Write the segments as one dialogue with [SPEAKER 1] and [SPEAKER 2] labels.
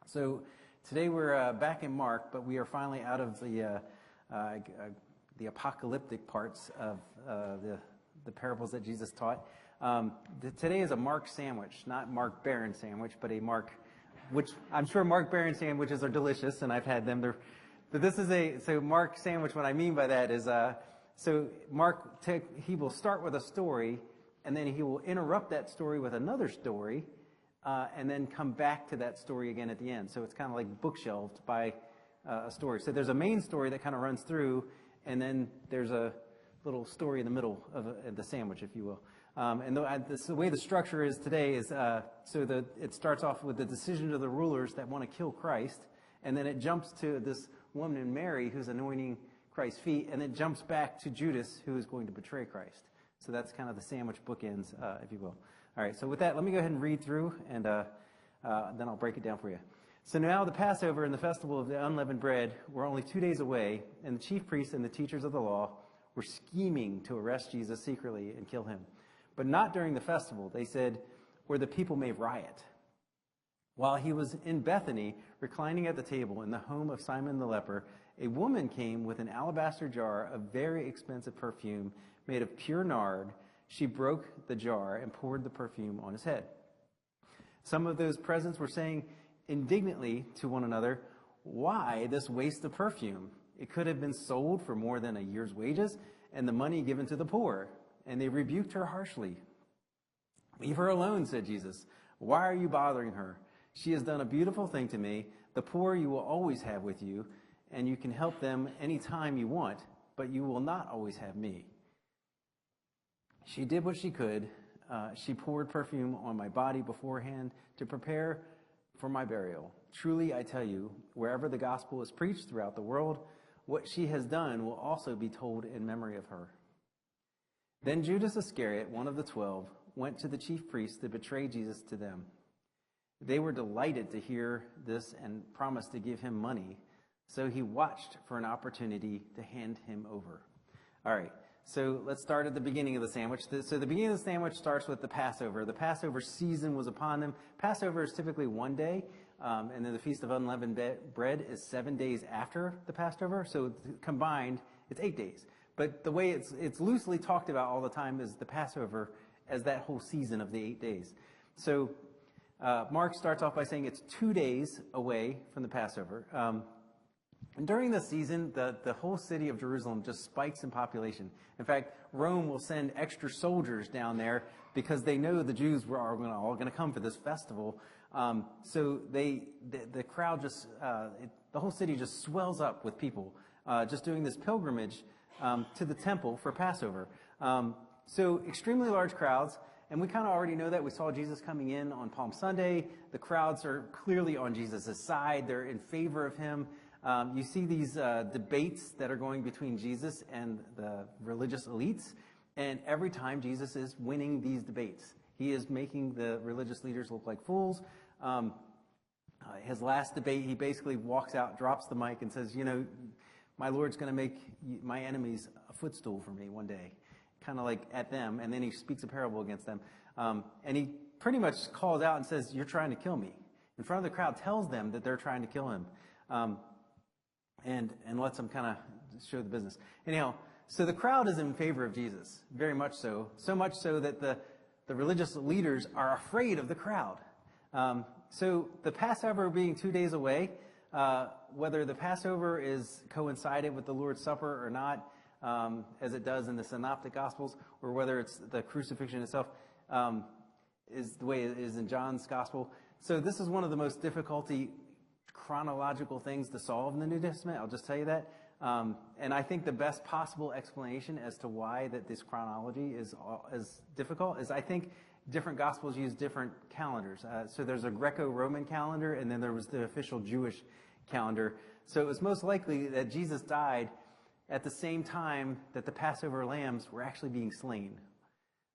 [SPEAKER 1] So today we're back in Mark, but we are finally out of the apocalyptic parts of the parables that Jesus taught. Today is a Mark sandwich, not Mark Barron sandwich, but a Mark, which I'm sure Mark Barron sandwiches are delicious, and I've had them. But this is so Mark sandwich. What I mean by that is, so Mark he will start with a story, and then he will interrupt that story with another story. And then come back to that story again at the end. So it's kind of like bookshelved by a story. So there's a main story that kind of runs through, and then there's a little story in the middle of the sandwich, if you will. And the way the structure is today is, it starts off with the decision of the rulers that want to kill Christ, and then it jumps to this woman Mary who's anointing Christ's feet, and then jumps back to Judas who is going to betray Christ. So that's kind of the sandwich bookends, if you will. All right, so with that, let me go ahead and read through, and then I'll break it down for you. So now the Passover and the festival of the unleavened bread were only 2 days away, and the chief priests and the teachers of the law were scheming to arrest Jesus secretly and kill him. But not during the festival, they said, where the people may riot. While he was in Bethany, reclining at the table in the home of Simon the leper, a woman came with an alabaster jar of very expensive perfume made of pure nard. She broke the jar and poured the perfume on his head. Some of those present were saying indignantly to one another, "Why this waste of perfume? It could have been sold for more than a year's wages and the money given to the poor." And they rebuked her harshly. "Leave her alone," said Jesus. "Why are you bothering her? She has done a beautiful thing to me. The poor you will always have with you, and you can help them any time you want, but you will not always have me. She did what she could. She poured perfume on my body beforehand to prepare for my burial. Truly, I tell you, wherever the gospel is preached throughout the world, what she has done will also be told in memory of her." Then Judas Iscariot, one of the 12, went to the chief priests to betray Jesus to them. They were delighted to hear this and promised to give him money. So he watched for an opportunity to hand him over. All right. So let's start at the beginning of the sandwich. So the beginning of the sandwich starts with the Passover. The Passover season was upon them. Passover is typically 1 day, and then the Feast of Unleavened Bread is 7 days after the Passover. So combined, it's 8 days. But the way it's loosely talked about all the time is the Passover as that whole season of the 8 days. So Mark starts off by saying it's 2 days away from the Passover. And during the season, the whole city of Jerusalem just spikes in population. In fact, Rome will send extra soldiers down there because they know the Jews are all going to come for this festival. So the crowd just, the whole city just swells up with people just doing this pilgrimage to the temple for Passover. So extremely large crowds. And we kind of already know that. We saw Jesus coming in on Palm Sunday. The crowds are clearly on Jesus' side. They're in favor of him. You see these debates that are going between Jesus and the religious elites, and every time Jesus is winning these debates. He is making the religious leaders look like fools. His last debate, he basically walks out, drops the mic, and says, my Lord's going to make my enemies a footstool for me one day, kind of like at them, and then he speaks a parable against them. And he pretty much calls out and says, "You're trying to kill me." In front of the crowd, tells them that they're trying to kill him. And lets them kind of show the business. Anyhow, so the crowd is in favor of Jesus, very much so. So much so that the religious leaders are afraid of the crowd. So the Passover being 2 days away, whether the Passover is coincided with the Lord's Supper or not, as it does in the Synoptic Gospels, or whether it's the crucifixion itself, is the way it is in John's Gospel. So this is one of the most chronological things to solve in the New Testament. I'll just tell you that. And I think the best possible explanation as to why that this chronology is difficult is I think different Gospels use different calendars. So there's a Greco-Roman calendar, and then there was the official Jewish calendar. So it was most likely that Jesus died at the same time that the Passover lambs were actually being slain.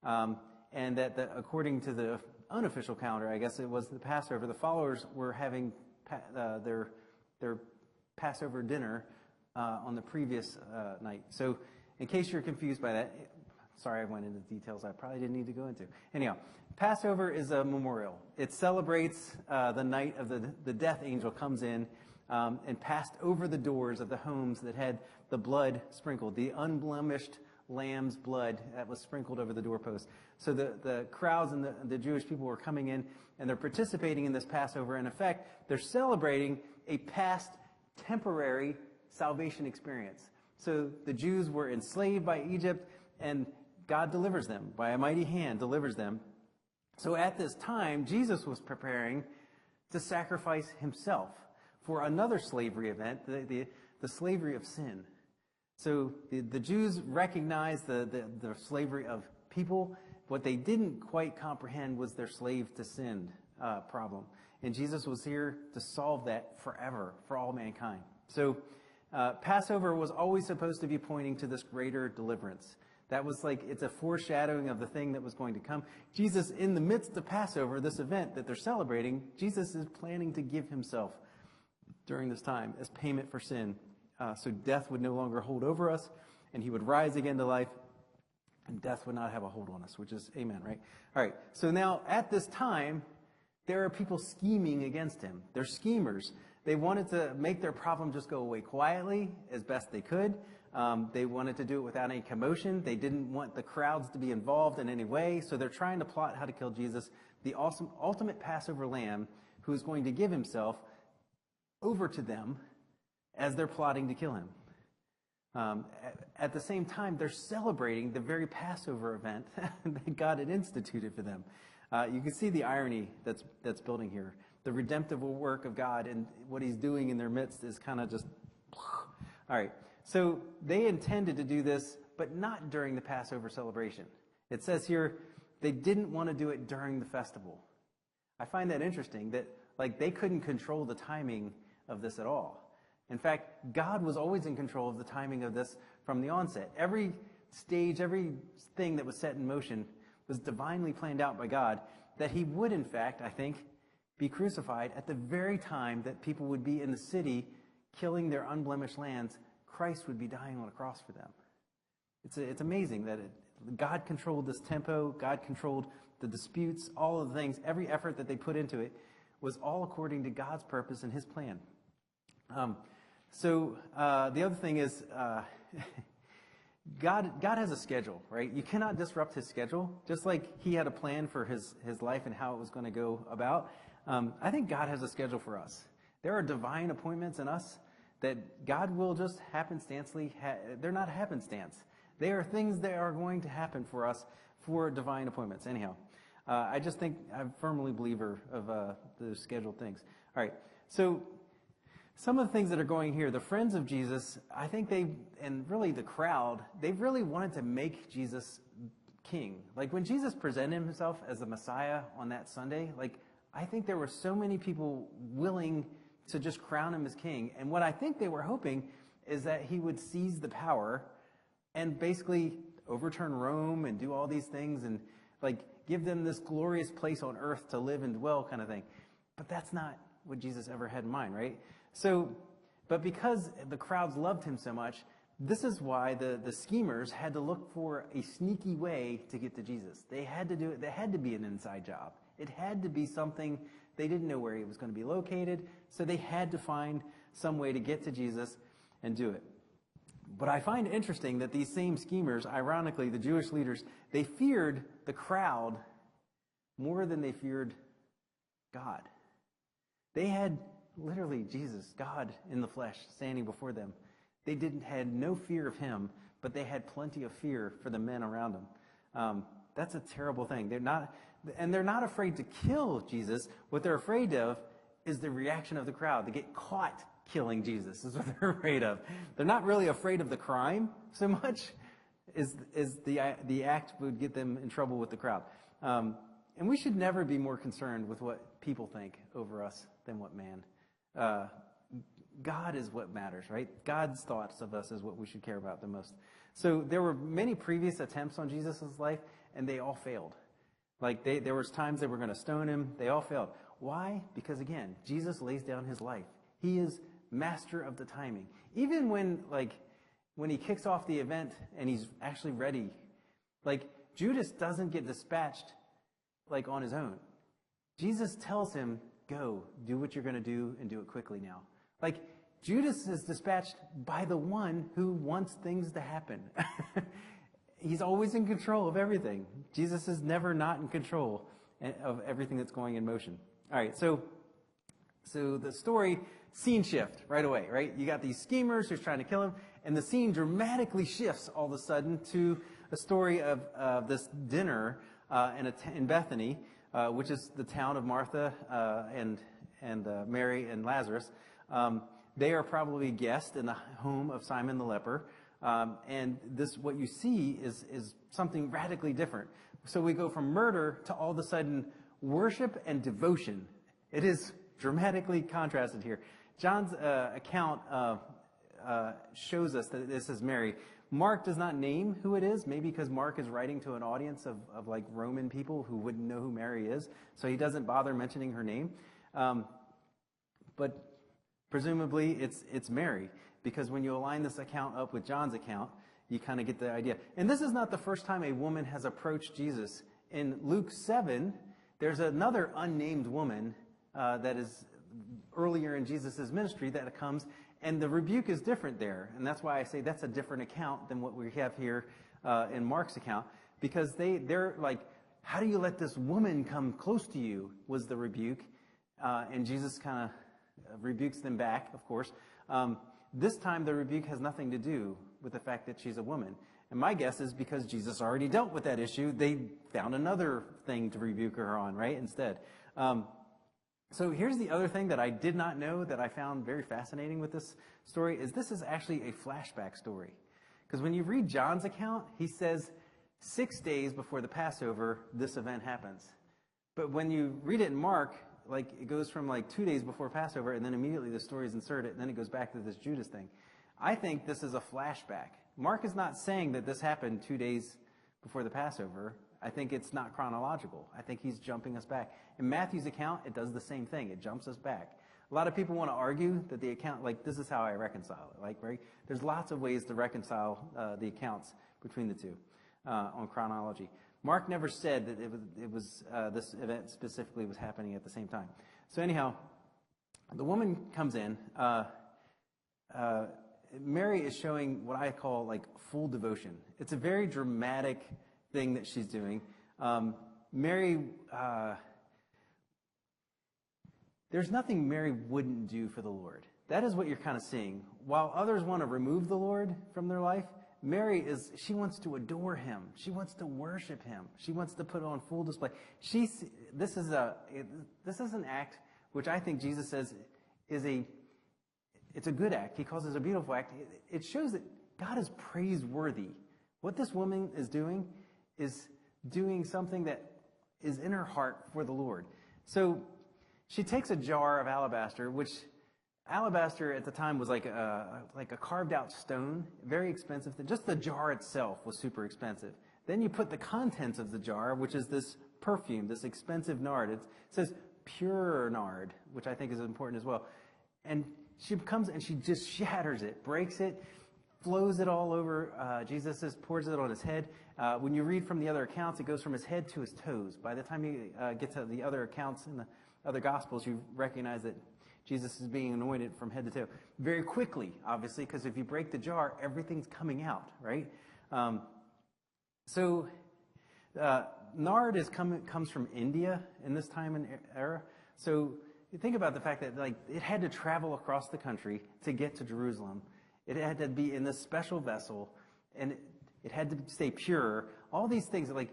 [SPEAKER 1] And that according to the unofficial calendar, I guess it was the Passover, the followers were having their Passover dinner on the previous night. So in case you're confused by that, Sorry I went into details I probably didn't need to go into. Anyhow, Passover is a memorial. It celebrates the night of the death angel comes in and passed over the doors of the homes that had the blood sprinkled, the unblemished lamb's blood that was sprinkled over the doorpost. So the crowds and the Jewish people were coming in, and they're participating in this Passover. In effect, they're celebrating a past temporary salvation experience. So the Jews were enslaved by Egypt, and God delivers them by a mighty hand, delivers them. So at this time, Jesus was preparing to sacrifice himself for another slavery event, the slavery of sin. So the Jews recognized the slavery of people. What they didn't quite comprehend was their slave to sin problem. And Jesus was here to solve that forever for all mankind. So Passover was always supposed to be pointing to this greater deliverance. That was it's a foreshadowing of the thing that was going to come. Jesus, in the midst of Passover, this event that they're celebrating, Jesus is planning to give himself during this time as payment for sin. So death would no longer hold over us, and he would rise again to life, and death would not have a hold on us, which is amen, right? All right, so now at this time, there are people scheming against him. They're schemers. They wanted to make their problem just go away quietly as best they could. They wanted to do it without any commotion. They didn't want the crowds to be involved in any way, so they're trying to plot how to kill Jesus, the ultimate Passover lamb who is going to give himself over to them as they're plotting to kill him. At the same time, they're celebrating the very Passover event that God had instituted for them. You can see the irony that's building here. The redemptive work of God and what he's doing in their midst is kind of just... All right, so they intended to do this, but not during the Passover celebration. It says here they didn't want to do it during the festival. I find that interesting, that they couldn't control the timing of this at all. In fact, God was always in control of the timing of this from the onset. Every stage, everything that was set in motion was divinely planned out by God, that he would, in fact, I think, be crucified at the very time that people would be in the city killing their unblemished lambs. Christ would be dying on a cross for them. It's amazing that God controlled this tempo, God controlled the disputes, all of the things, every effort that they put into it was all according to God's purpose and his plan. The other thing is, God has a schedule, right? You cannot disrupt his schedule, just like he had a plan for his life and how it was going to go about. I think God has a schedule for us. There are divine appointments in us that God will just happenstancely, they're not happenstance. They are things that are going to happen for us for divine appointments. Anyhow, I just think I'm a firmly believer of the scheduled things. All right, so some of the things that are going here, the friends of Jesus, I think and really the crowd, they really wanted to make Jesus king. When Jesus presented himself as the Messiah on that Sunday, I think there were so many people willing to just crown him as king. And what I think they were hoping is that he would seize the power and basically overturn Rome and do all these things and give them this glorious place on earth to live and dwell kind of thing. But that's not what Jesus ever had in mind, right? So, but because the crowds loved him so much, this is why the schemers had to look for a sneaky way to get to Jesus. They had to do it. They had to be an inside job. It had to be something. They didn't know where he was going to be located, so they had to find some way to get to Jesus and do it. But I find it interesting that these same schemers, ironically, the Jewish leaders, they feared the crowd more than they feared God. They had literally Jesus, God in the flesh, standing before them. They had no fear of him, but they had plenty of fear for the men around them. That's a terrible thing. They're not afraid to kill Jesus. What they're afraid of is the reaction of the crowd. They get caught killing Jesus is what they're afraid of. They're not really afraid of the crime so much as the act would get them in trouble with the crowd. And we should never be more concerned with what people think over us than what man. God is what matters, right? God's thoughts of us is what we should care about the most. So there were many previous attempts on Jesus' life, and they all failed. There was times they were going to stone him. They all failed. Why? Because, again, Jesus lays down his life. He is master of the timing. Even when he kicks off the event and he's actually ready, Like, Judas doesn't get dispatched, like, on his own. Jesus tells him, go, do what you're going to do, and do it quickly now. Like, Judas is dispatched by the one who wants things to happen. He's always in control of everything. Jesus is never not in control of everything that's going in motion. All right, so the story, scene shift right away, right? You got these schemers who's trying to kill him, and the scene dramatically shifts all of a sudden to a story of this dinner in Bethany, which is the town of Martha and Mary and Lazarus. They are probably guests in the home of Simon the leper. And this, what you see is something radically different. So we go from murder to all of a sudden worship and devotion. It is dramatically contrasted here. John's account shows us that this is Mary. Mark does not name who it is, maybe because Mark is writing to an audience of like Roman people who wouldn't know who Mary is, so he doesn't bother mentioning her name. But presumably it's Mary, because when you align this account up with John's account, you kind of get the idea. And this is not the first time a woman has approached Jesus. In Luke 7, there's another unnamed woman that is earlier in Jesus' ministry that comes, and the rebuke is different there. And that's why I say that's a different account than what we have here in Mark's account, because they're like, how do you let this woman come close to you, was the rebuke. And Jesus kind of rebukes them back, of course. This time the rebuke has nothing to do with the fact that she's a woman. And my guess is because Jesus already dealt with that issue, they found another thing to rebuke her on, right, instead. So here's the other thing that I did not know that I found very fascinating with this story, is this is actually a flashback story. Because when you read John's account, he says 6 days before the Passover, this event happens. But when you read it in Mark, like it goes from like 2 days before Passover, and then immediately the story is inserted, and then it goes back to this Judas thing. I think this is a flashback. Mark is not saying that this happened 2 days before the Passover. I think it's not chronological. I think he's jumping us back. In Matthew's account, it does the same thing. It jumps us back. A lot of people want to argue that the account, like, this is how I reconcile it. Like, right? There's lots of ways to reconcile the accounts between the two on chronology. Mark never said that it was this event specifically was happening at the same time. So anyhow, the woman comes in. Mary is showing what I call like full devotion. It's a very dramatic thing that she's doing. Mary, there's nothing Mary wouldn't do for the Lord. That is what you're kind of seeing. While others want to remove the Lord from their life, Mary she wants to adore him. She wants to worship him. She wants to put it on full display. This is an act which I think Jesus says it's a good act. He calls it a beautiful act. It shows that God is praiseworthy. What this woman is doing something that is in her heart for the Lord. So she takes a jar of alabaster, which alabaster at the time was like a carved out stone, very expensive. Just the jar itself was super expensive. Then you put the contents of the jar, which is this perfume, this expensive nard. It says pure nard, which I think is important as well. And she comes and she just shatters it, breaks it, flows it all over. Jesus pours it on his head. When you read from the other accounts, it goes from his head to his toes. By the time you get to the other accounts in the other Gospels, you recognize that Jesus is being anointed from head to toe. Very quickly, obviously, because if you break the jar, everything's coming out, right? So nard comes from India in this time and era. So you think about the fact that like it had to travel across the country to get to Jerusalem. It had to be in this special vessel, and it had to stay pure. All these things like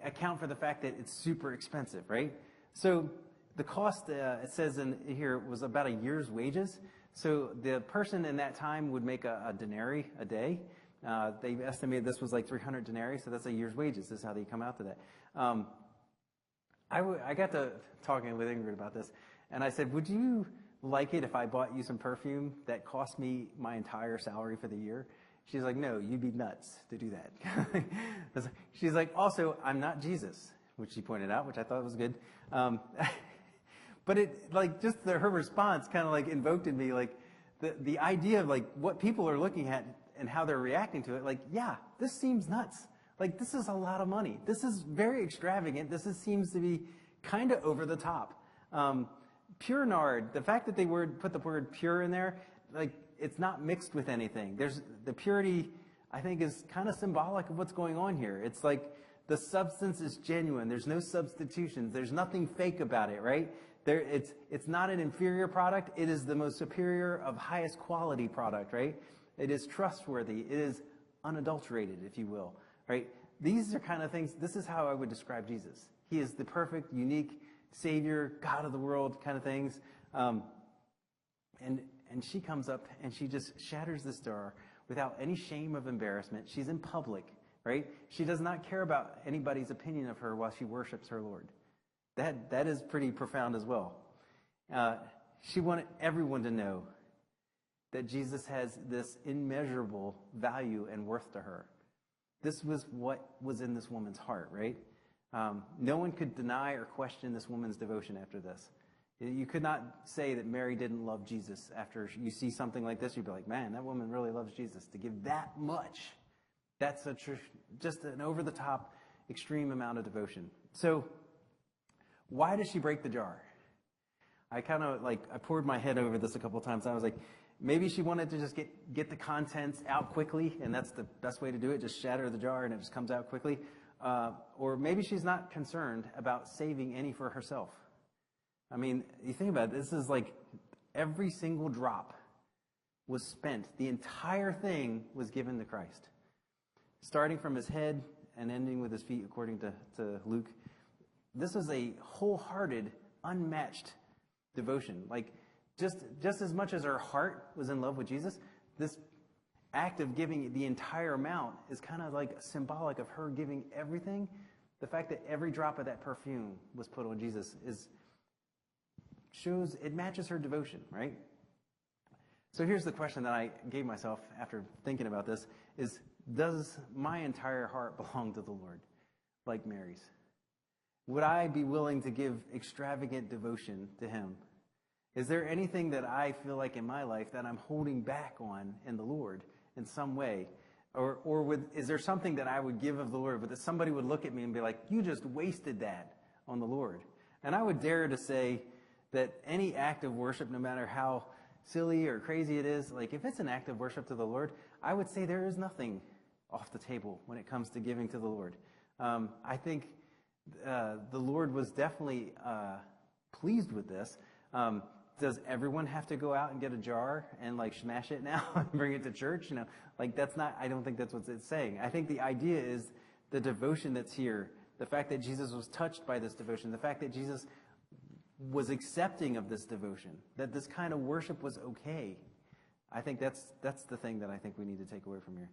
[SPEAKER 1] account for the fact that it's super expensive, right? So the cost, it says in here, was about a year's wages. So the person in that time would make a denarii a day. They estimated this was like 300 denarii, so that's a year's wages. This is how they come out to that. I got to talking with Ingrid about this, and I said, would you like it if I bought you some perfume that cost me my entire salary for the year? She's like, no, you'd be nuts to do that. She's like, also, I'm not Jesus, which she pointed out, which I thought was good. But it, like, just her response kind of like invoked in me, like, the idea of like what people are looking at and how they're reacting to it. Like, yeah, this seems nuts. Like, this is a lot of money. This is very extravagant. Seems to be kind of over the top. Pure nard, the fact that they put the word pure in there, like, it's not mixed with anything. The purity, I think, is kind of symbolic of what's going on here. It's like the substance is genuine. There's no substitutions. There's nothing fake about it, right? It's not an inferior product. It is the most superior of highest quality product, right? It is trustworthy. It is unadulterated, if you will, right? These are kind of things, this is how I would describe Jesus. He is the perfect, unique Savior, God of the world kind of things. And she comes up and she just shatters this jar without any shame of embarrassment. She's in public, right? She does not care about anybody's opinion of her while she worships her Lord. That is pretty profound as well. She wanted everyone to know that Jesus has this immeasurable value and worth to her. This was what was in this woman's heart, right? No one could deny or question this woman's devotion after this. You could not say that Mary didn't love Jesus after you see something like this. You'd be like, man, that woman really loves Jesus. To give that much, that's just an over-the-top, extreme amount of devotion. So why does she break the jar? I poured my head over this a couple of times. I was like, maybe she wanted to just get the contents out quickly, and that's the best way to do it. Just shatter the jar and it just comes out quickly. Or maybe she's not concerned about saving any for herself. I mean, you think about it, this is like every single drop was spent. The entire thing was given to Christ. Starting from his head and ending with his feet, according to Luke. This is a wholehearted, unmatched devotion. Like, just as much as her heart was in love with Jesus, this act of giving the entire amount is kind of like symbolic of her giving everything. The fact that every drop of that perfume was put on Jesus shows it matches her devotion, right? So here's the question that I gave myself after thinking about this is, does my entire heart belong to the Lord like Mary's? Would I be willing to give extravagant devotion to him? Is there anything that I feel like in my life that I'm holding back on in the Lord in some way? Or is there something that I would give of the Lord, but that somebody would look at me and be like, you just wasted that on the Lord? And I would dare to say that any act of worship, no matter how silly or crazy it is, like if it's an act of worship to the Lord, I would say there is nothing off the table when it comes to giving to the Lord. I think the Lord was definitely pleased with this. Does everyone have to go out and get a jar and like smash it now and bring it to church? You know, like I don't think that's what it's saying. I think the idea is the devotion that's here, the fact that Jesus was touched by this devotion, the fact that Jesus was accepting of this devotion, that this kind of worship was okay. I think that's the thing that I think we need to take away from here.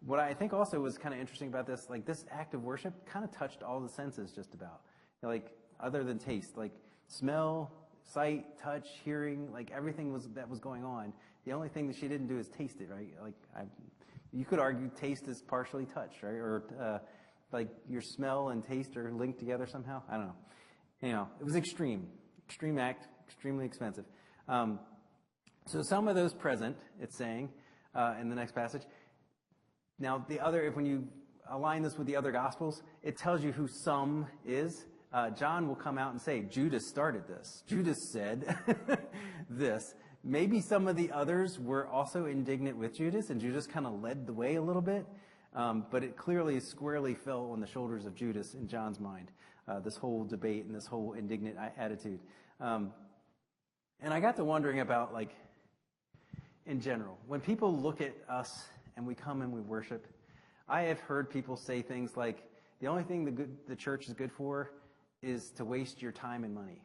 [SPEAKER 1] What I think also was kind of interesting about this, like this act of worship kind of touched all the senses just about. You know, like other than taste, like smell, sight, touch, hearing, like everything that was going on. The only thing that she didn't do is taste it, right? Like you could argue taste is partially touch, right? Or like your smell and taste are linked together somehow. I don't know. You know, it was extreme act, extremely expensive. So some of those present, it's saying in the next passage. Now when you align this with the other Gospels, it tells you who some is. John will come out and say, Judas started this. Judas said this. Maybe some of the others were also indignant with Judas, and Judas kind of led the way a little bit. But it clearly squarely fell on the shoulders of Judas in John's mind, this whole debate and this whole indignant attitude. And I got to wondering about, like, in general, when people look at us and we come and we worship, I have heard people say things like, the only thing the church is good for is to waste your time and money.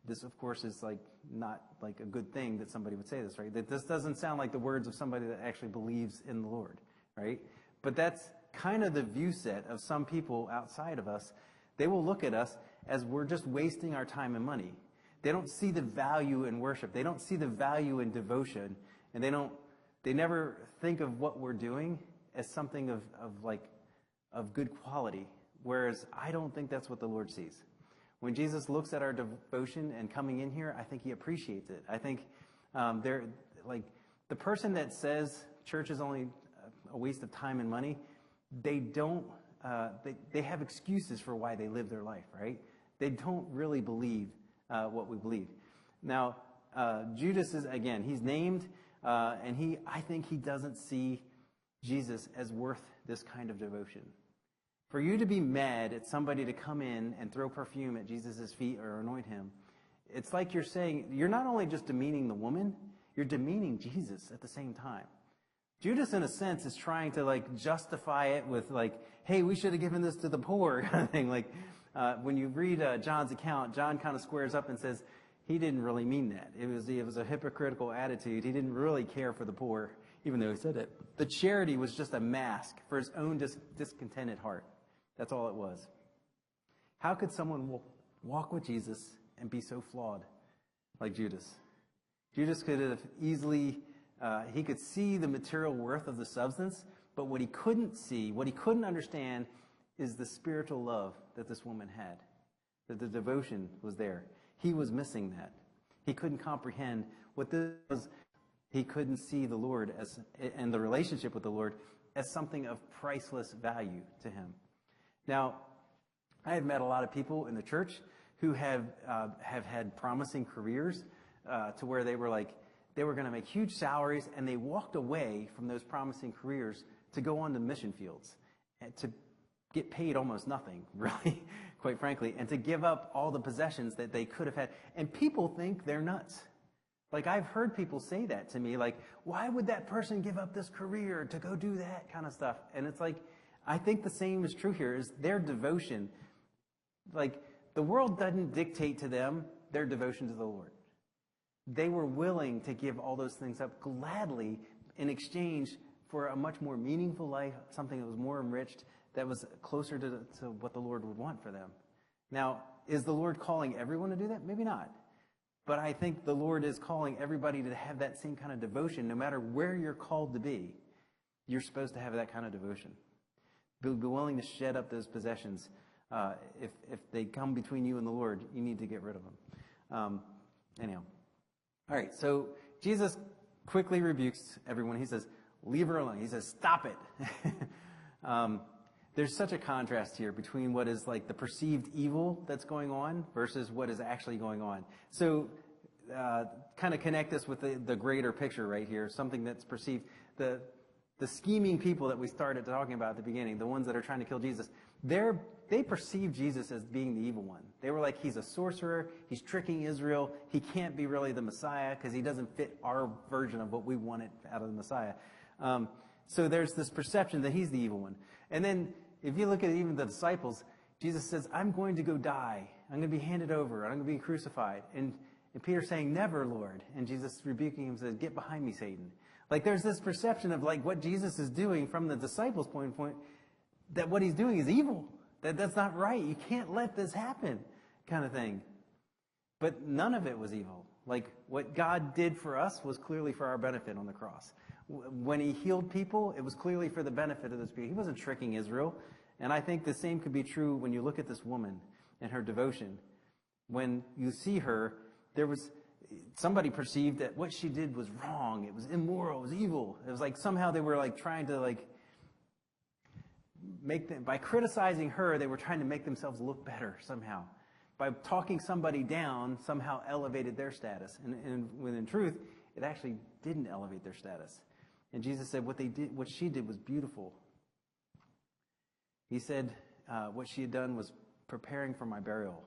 [SPEAKER 1] This, of course, is like not like a good thing that somebody would say this, right? That this doesn't sound like the words of somebody that actually believes in the Lord, right? But that's kind of the view set of some people outside of us. They will look at us as we're just wasting our time and money. They don't see the value in worship. They don't see the value in devotion, and they never think of what we're doing as something of good quality. Whereas I don't think that's what the Lord sees. When Jesus looks at our devotion and coming in here, I think he appreciates it. I think the person that says church is only a waste of time and money, they don't, they have excuses for why they live their life, right? They don't really believe what we believe. Now, Judas is, again, he's named, and I think he doesn't see Jesus as worth this kind of devotion. For you to be mad at somebody to come in and throw perfume at Jesus' feet or anoint him, it's like you're saying, you're not only just demeaning the woman, you're demeaning Jesus at the same time. Judas, in a sense, is trying to justify it with hey, we should have given this to the poor kind of thing. When you read John's account, John kind of squares up and says he didn't really mean that. It was a hypocritical attitude. He didn't really care for the poor, even though he said it. The charity was just a mask for his own discontented heart. That's all it was. How could someone walk with Jesus and be so flawed like Judas? Judas could have easily, he could see the material worth of the substance, but what he couldn't see, what he couldn't understand is the spiritual love that this woman had, that the devotion was there. He was missing that. He couldn't comprehend what this was. He couldn't see the Lord and the relationship with the Lord as something of priceless value to him. Now, I have met a lot of people in the church who have had promising careers to where they were going to make huge salaries, and they walked away from those promising careers to go on to mission fields and to get paid almost nothing, really, quite frankly, and to give up all the possessions that they could have had. And people think they're nuts. I've heard people say that to me, why would that person give up this career to go do that kind of stuff? And it's I think the same is true here, is their devotion. The world doesn't dictate to them their devotion to the Lord. They were willing to give all those things up gladly in exchange for a much more meaningful life, something that was more enriched, that was closer to what the Lord would want for them. Now, is the Lord calling everyone to do that? Maybe not. But I think the Lord is calling everybody to have that same kind of devotion. No matter where you're called to be, you're supposed to have that kind of devotion. Be willing to shed up those possessions. If they come between you and the Lord, you need to get rid of them. Anyhow. All right, so Jesus quickly rebukes everyone. He says, leave her alone. He says, stop it. There's such a contrast here between what is the perceived evil that's going on versus what is actually going on. So kind of connect this with the greater picture right here, something that's perceived. The scheming people that we started talking about at the beginning, the ones that are trying to kill Jesus, they perceive Jesus as being the evil one. They were he's a sorcerer, he's tricking Israel, he can't be really the Messiah because he doesn't fit our version of what we wanted out of the Messiah. So there's this perception that he's the evil one. And then if you look at even the disciples, Jesus says, I'm going to go die. I'm going to be handed over. I'm going to be crucified. And Peter's saying, never, Lord. And Jesus rebuking him says, get behind me, Satan. There's this perception of what Jesus is doing from the disciples' point, that what he's doing is evil. That's not right. You can't let this happen, kind of thing. But none of it was evil. What God did for us was clearly for our benefit on the cross. When he healed people, it was clearly for the benefit of those people. He wasn't tricking Israel. And I think the same could be true when you look at this woman and her devotion. When you see her, somebody perceived that what she did was wrong. It was immoral. It was evil. It was somehow they were trying to by criticizing her, they were trying to make themselves look better somehow. By talking somebody down, somehow elevated their status. And when in truth, it actually didn't elevate their status. And Jesus said what she did was beautiful. He said what she had done was preparing for my burial.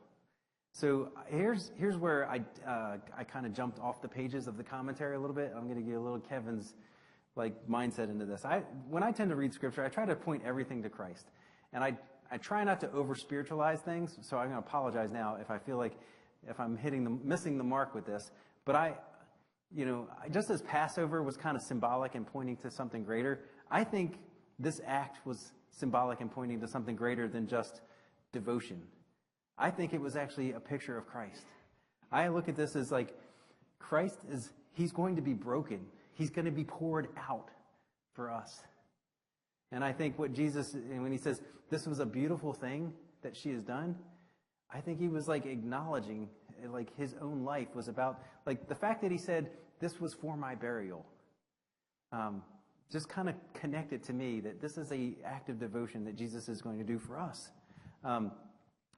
[SPEAKER 1] So here's where I kind of jumped off the pages of the commentary a little bit. I'm going to give a little Kevin's mindset into this. When I tend to read scripture, I try to point everything to Christ, and I try not to over spiritualize things. So I'm going to apologize now if I feel if I'm missing the mark with this. But just as Passover was kind of symbolic and pointing to something greater, I think this act was symbolic and pointing to something greater than just devotion. I think it was actually a picture of Christ. I look at this as Christ he's going to be broken. He's going to be poured out for us. And I think what Jesus, and when he says, this was a beautiful thing that she has done, I think he was acknowledging his own life was about, the fact that he said, this was for my burial. just kind of connected to me that this is a act of devotion that Jesus is going to do for us.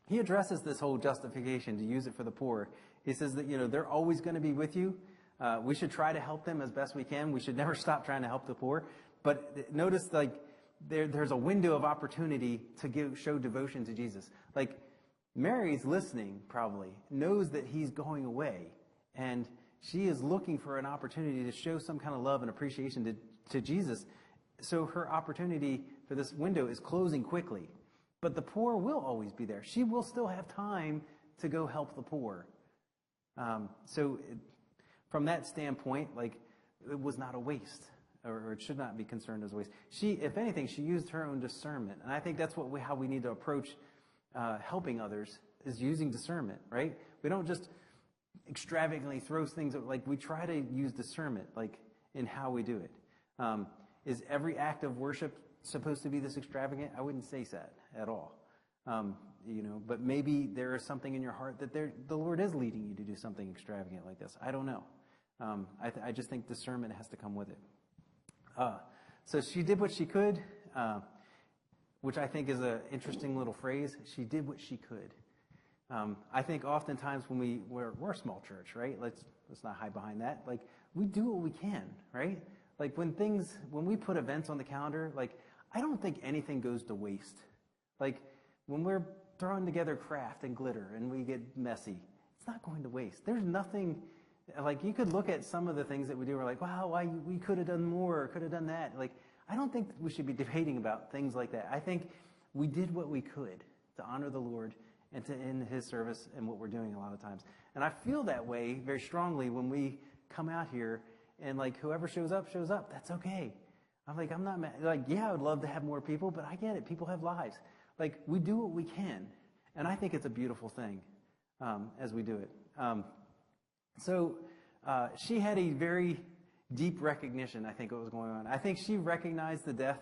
[SPEAKER 1] He addresses this whole justification to use it for the poor. He says that, they're always going to be with you. We should try to help them as best we can. We should never stop trying to help the poor. But notice, there's a window of opportunity to show devotion to Jesus. Mary's listening, probably, knows that he's going away. And she is looking for an opportunity to show some kind of love and appreciation to Jesus. So her opportunity for this window is closing quickly. But the poor will always be there. She will still have time to go help the poor. From that standpoint, it was not a waste, or it should not be concerned as a waste. If anything, she used her own discernment. And I think that's how we need to approach helping others, is using discernment, right? We don't just extravagantly throw things, we try to use discernment, in how we do it. Is every act of worship supposed to be this extravagant? I wouldn't say that at all. But maybe there is something in your heart that the Lord is leading you to do something extravagant like this. I don't know. I just think discernment has to come with it. So she did what she could, which I think is an interesting little phrase. She did what she could. I think oftentimes when we're a small church, right? Let's not hide behind that. We do what we can, right? When we put events on the calendar, I don't think anything goes to waste. When we're throwing together craft and glitter and we get messy, it's not going to waste. There's nothing, you could look at some of the things that we do, we're like, wow, we could have done more, or could have done that. I don't think we should be debating about things like that. I think we did what we could to honor the Lord and to end his service and what we're doing a lot of times. And I feel that way very strongly when we come out here and whoever shows up, that's okay. I'm not mad. Yeah, I would love to have more people, but I get it. People have lives. We do what we can. And I think it's a beautiful thing as we do it. She had a very deep recognition, I think, what was going on. I think she recognized the death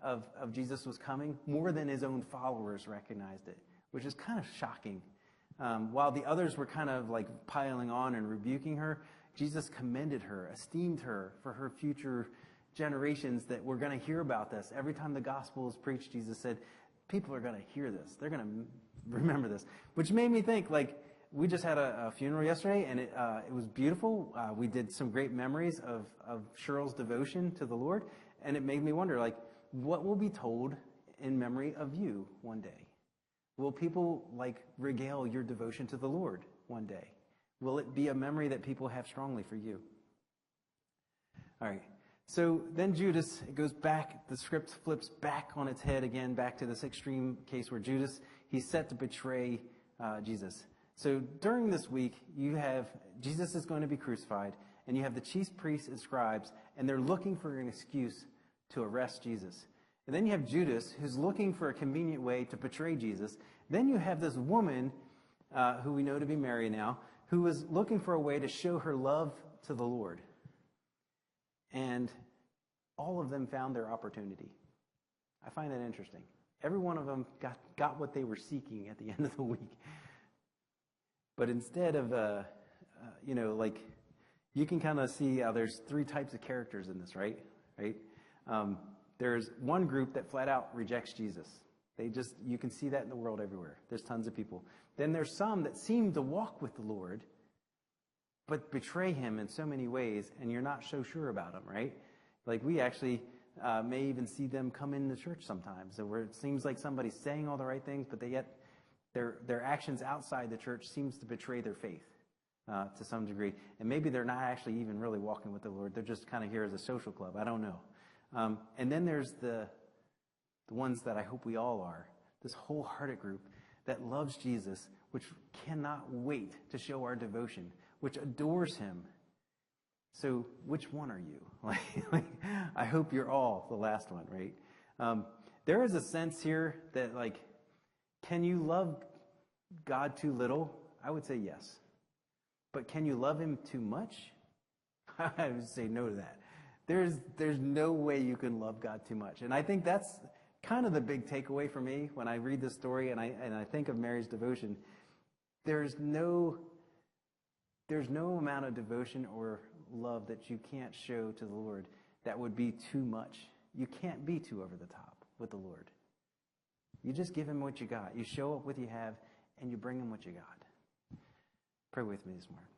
[SPEAKER 1] of Jesus was coming more than his own followers recognized it, which is kind of shocking. While the others were kind of piling on and rebuking her, Jesus commended her, esteemed her for her future generations that were going to hear about this. Every time the gospel is preached, Jesus said, people are going to hear this. They're going to remember this, which made me think, we just had a funeral yesterday, and it was beautiful. We did some great memories of Cheryl's devotion to the Lord, and it made me wonder, what will be told in memory of you one day? Will people, regale your devotion to the Lord one day? Will it be a memory that people have strongly for you? All right. So then Judas, it goes back, the script flips back on its head again, back to this extreme case where Judas, he's set to betray Jesus. So during this week, you have, Jesus is going to be crucified, and you have the chief priests and scribes, and they're looking for an excuse to arrest Jesus. And then you have Judas, who's looking for a convenient way to betray Jesus. Then you have this woman, who we know to be Mary now, who was looking for a way to show her love to the Lord. And all of them found their opportunity. I find that interesting. Every one of them got what they were seeking at the end of the week. But instead of, you can kind of see how there's three types of characters in this, right? There's one group that flat out rejects Jesus. You can see that in the world everywhere. There's tons of people. Then there's some that seem to walk with the Lord, but betray him in so many ways, and you're not so sure about him, right? We actually may even see them come into church sometimes, where it seems like somebody's saying all the right things, but yet their actions outside the church seems to betray their faith to some degree. And maybe they're not actually even really walking with the Lord. They're just kind of here as a social club. I don't know. And then there's the ones that I hope we all are, this wholehearted group that loves Jesus, which cannot wait to show our devotion, which adores him. So which one are you? I hope you're all the last one, right? There is a sense here that, can you love God too little? I would say yes. But can you love him too much? I would say no to that. There's no way you can love God too much. And I think that's kind of the big takeaway for me when I read this story and I think of Mary's devotion. There's no amount of devotion or love that you can't show to the Lord that would be too much. You can't be too over the top with the Lord. You just give him what you got. You show up what you have, and you bring him what you got. Pray with me this morning.